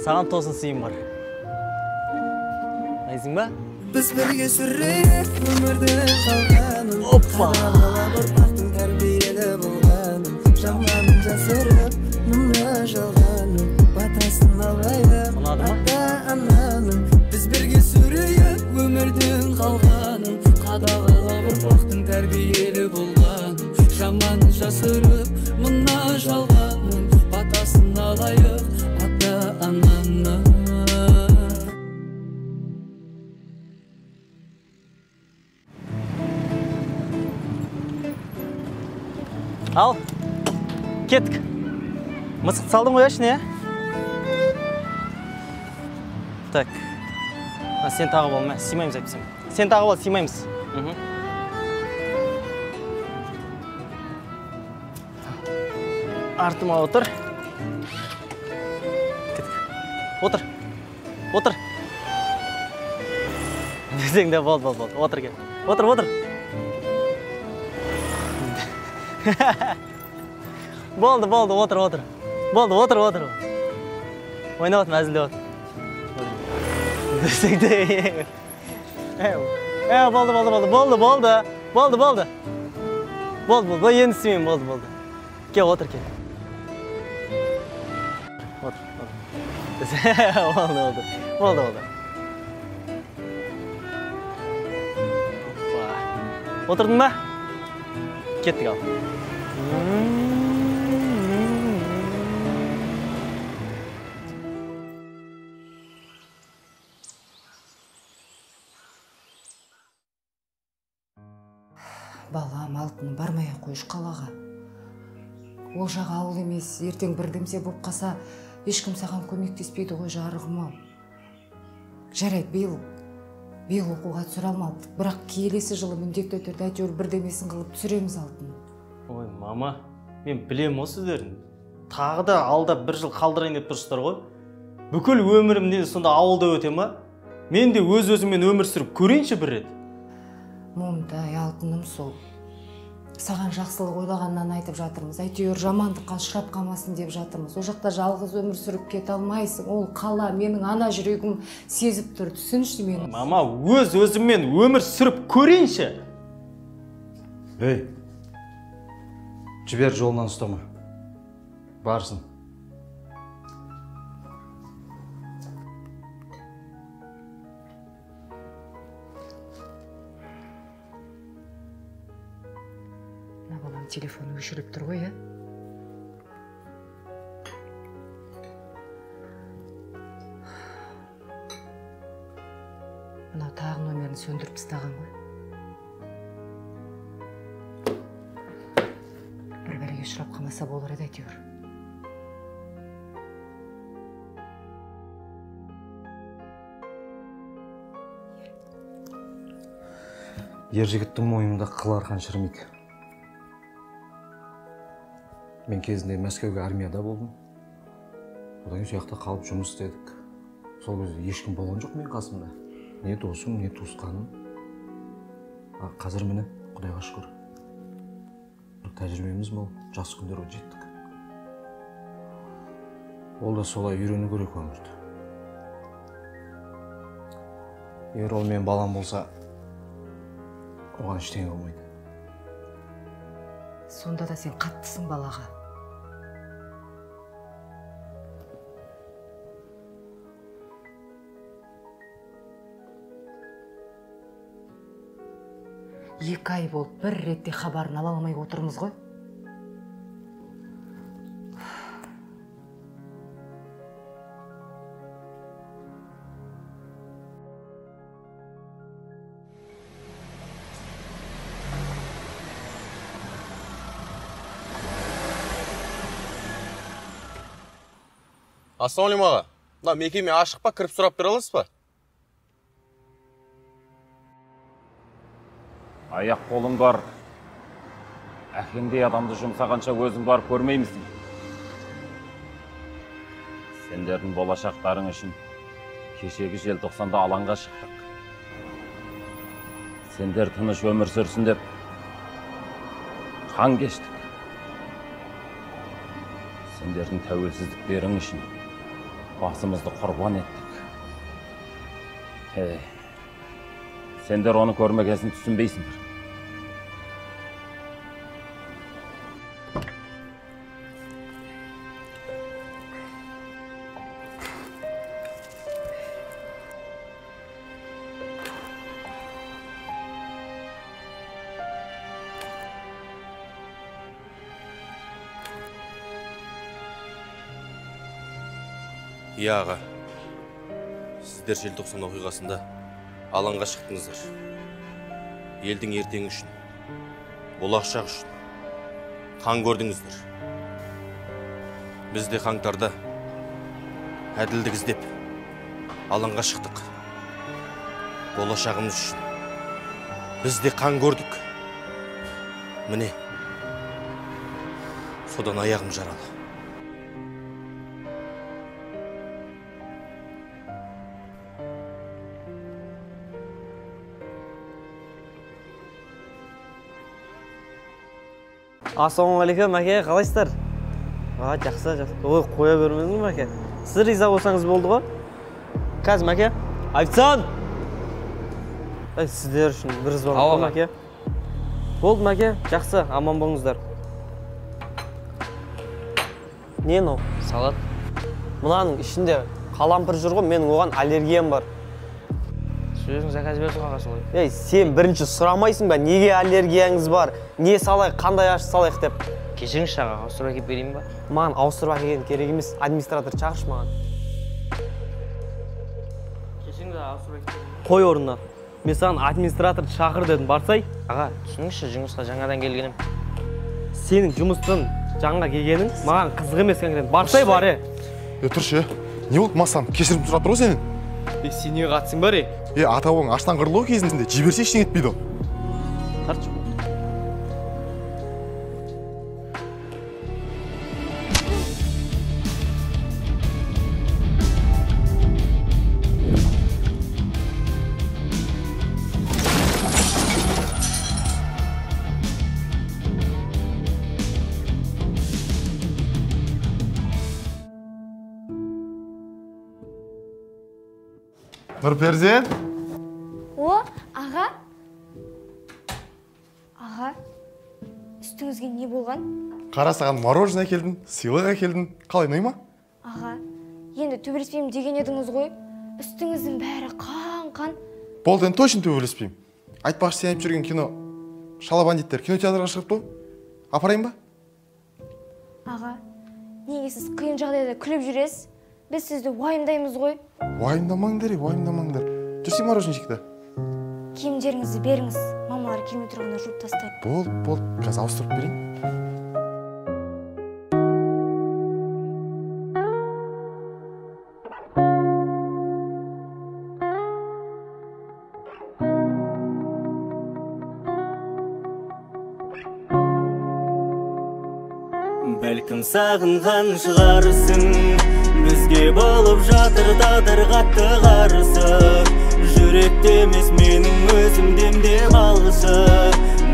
Саған тосын сыйым бар. Айзың ба? Біз бірге сүрейік өмірді қалғаным. Қадағалап ұрпақтың тәрбиелі болғаным. Жаманын жасырып, мұңға жалғаным. Батасын алайық ата-ананың. Біз бірге сүрейік өмірдің қалғаным. Қадағалап ұрпақтың тәрбиелі болғаным. Жаманын жасырып, мұңға жалғаным. Батасын алайық ата-ананың. Al, kettik. Мысық салдың қояшын, е? Так. Сен тағы бол, сыймаймыз әйтпесем. Сен тағы бол, сыймаймыз. Артыма отыр. Кеттік. Отыр. Отыр. Десең де болды. Отыр кет. Отыр. Болды, отыр. Болды, отыр. Ойнап отыр, әзілдеп отыр. Десең де. Болды. Болды, енді істемеймін, болды. Кел, отыр, кел. Отыр. Болды. Отырдың ба? Кеттік ал. Балам, алтыным бармай қойыш қалаға. Ол жағы ауыл емес, ертең бірдемсе болып қаса, ешкім саған көмектеспейді ғой жарығым ау. Жарайды, биыл оқуға түсіре алмадық, бірақ келесі жылы міндетті түрде әйтеуір бірдемесін қылып түсіреміз алтыным. Ой, мама, мен білем осы сөздерін. Тағы да алда бір жыл қалдырайын деп тұрсыздар ғой. Бүкіл өмірімде сонда ауылда өтем ба? Мен де өз-өзіммен өмір сүріп көрейінші бір рет. Момтай, алтыным сол. Саған жақсылық ойлағаннан айтып жатырмыз. Әйтеуір жамандыққа ұшырап қалмасын деп жатырмыз. О жақта жалғыз өмір сүріп кете алмайсың. Ол қала, менің ана жүрегім сезіп тұр. Түсінші мені. Мама, өз-өзіммен өмір сүріп көрейінші. Ей, жібер жолынан ұстама. Барсын. Телефоны өшіріп тұр ғой, е? Мынау тағы номерін сөндіріп тастаған ғой. Бір-біріге ұшырап қалмаса болар еді әйтеуір. Ер жігіттің мойнында қыл арқан шірмейді. Мен кезінде Мәскеуге армияда болдым. Одан кейін сояқта қалып жұмыс істедік. Сол кезде ешкім болған жоқ мен қасымда. Не досым, не туысқаным. Қазір міне, Құдайға шүкір. Бір тәжірибеміз мол, жас күндерге жеттік. Ол да солай үйрену керек өмірді. Егер ол мен балам болса, оған ештеңе болмайды. Сонда да сен қаттысың балаға. Екі ай болып бір ретте хабарын ала алмай отырмыз ғой. Ассалаумалейкум аға. Мына мекеме ашық па, кіріп сұрап бере аласыз ба? Аяқ қолың бар. Әкеңдей адамды жұмсағанша өзің барып көрмеймісің? Сендердің болашақтарың үшін кешегі желтоқсанда алаңға шықтық. Сендер тыныш өмір сүрсін деп қан кештік. Сендердің тәуелсіздіктерің үшін басымызды құрбан еттік. Сендер оны көрмегесін түсінбейсіңдер. Иә аға, сіздер желтоқсан оқиғасында алаңға шықтыңыздар. Елдің ертеңі үшін, болашақ үшін қан көрдіңіздер. Біз де қаңтарда әділдік іздеп алаңға шықтық. Болашағымыз үшін біз де қан көрдік. Міне, содан аяғым жаралы. Ассалаумағалейкум, мәке, қалайсыздар? Жақсы. Ой, қоя бермедіңіз, мәке. Сіз риза болсаңыз болды ғой? Қазір, мәке. Официант! Сіздер үшін бір звонок, мәке. Болды, мәке. Жақсы, аман болыңыздар. Не мынау? Салат. Мынаның ішінде қалампыр жүр ғой, менің оған аллергиям бар. Өзің заказ бердің аға солай. Сен бірінші сұрамайсың ба, неге аллергияңыз бар? Не салайық, қандай аш салайық деп? Кешіріңізші аға, ауыстырып әкеліп берейін ба? Маған ауыстырып әкелген керек емес, администратор шақыршы маған. Кешіріңіз аға, ауыстырып әкеліп берейін. Қой орнына. Мен саған администратор шақыр дедім, барсай. Аға, түсініңізші, жұмысқа жаңадан келгенім. Сенің жұмыстың жаңа келгенің маған қызық емес конкрет. Барсай бар, Тұршы, не болды масан? Кешірім сұрап тұр ғой сенің? Сен неге қатысың бар, Атауың аштан қырылу кезінде жіберсе ештеңе етпейді. Тартшы. Нұрперзен? О, аға? Аға, үстіңізге не болған? Қара саған мороженое әкелдім, сыйлық әкелдім. Қалай, ұнай ма? Аға, енді төбелеспеймін деген едіңіз ғой. Үстіңіздің бәрі қан. Болды, енді точно төбелеспеймін. Айтпақшы, сен айтып жүрген кино Шала бандиттер кинотеатрға шығыпты ғой? Апарайын ба? Аға, неге сіз қиын жағдайда күліп жүресіз? Біз сізді уайымдаймыз ғой. Уайымдамаңдар. Жүрсей мороженое жекті. Киімдеріңізді беріңіз, мамалар келмей тұрғанда жуып тастайды. Болды, қазір ауыстырып берейін. Бәлкім сағынған шығарсың, бізге болып жатыр тағдыр қатты қарсы. Жүректе емес менің өзім демдеп алшы,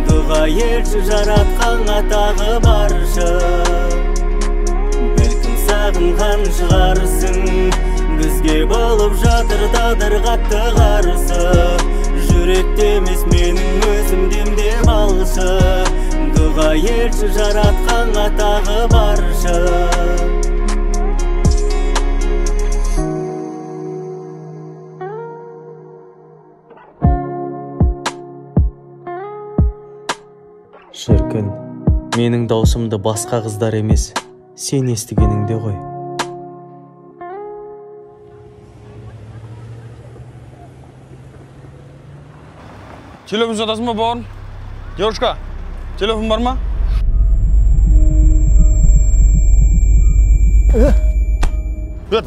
дұға етші жаратқанға тағы баршы. Бәлкім сағынған шығарсың, бізге болып жатыр тағдыр қатты қарсы. Жүректе емес менің өзім демдеп алшы, дұға етші жаратқанға тағы баршы. Шіркін, менің даусымды басқа қыздар емес, сен естігеніңде ғой. Телефон жатасың ба, бауырым? Девушка, телефон бар ма?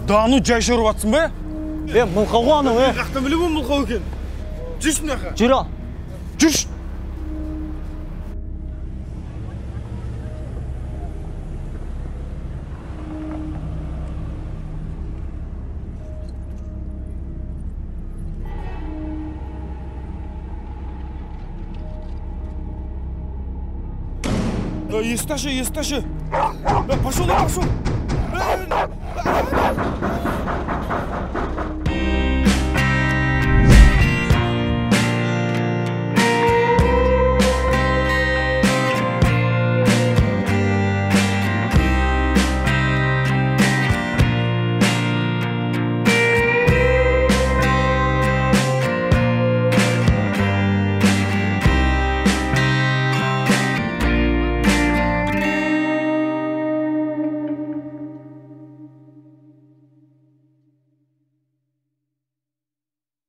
Дану жай шырып атсың ба? Мұлқау ғой анау, Қақтан біле бұл мұлқау екен. Жүрсің аға. Жүр ал. Жүрш. Есташи. Пошел.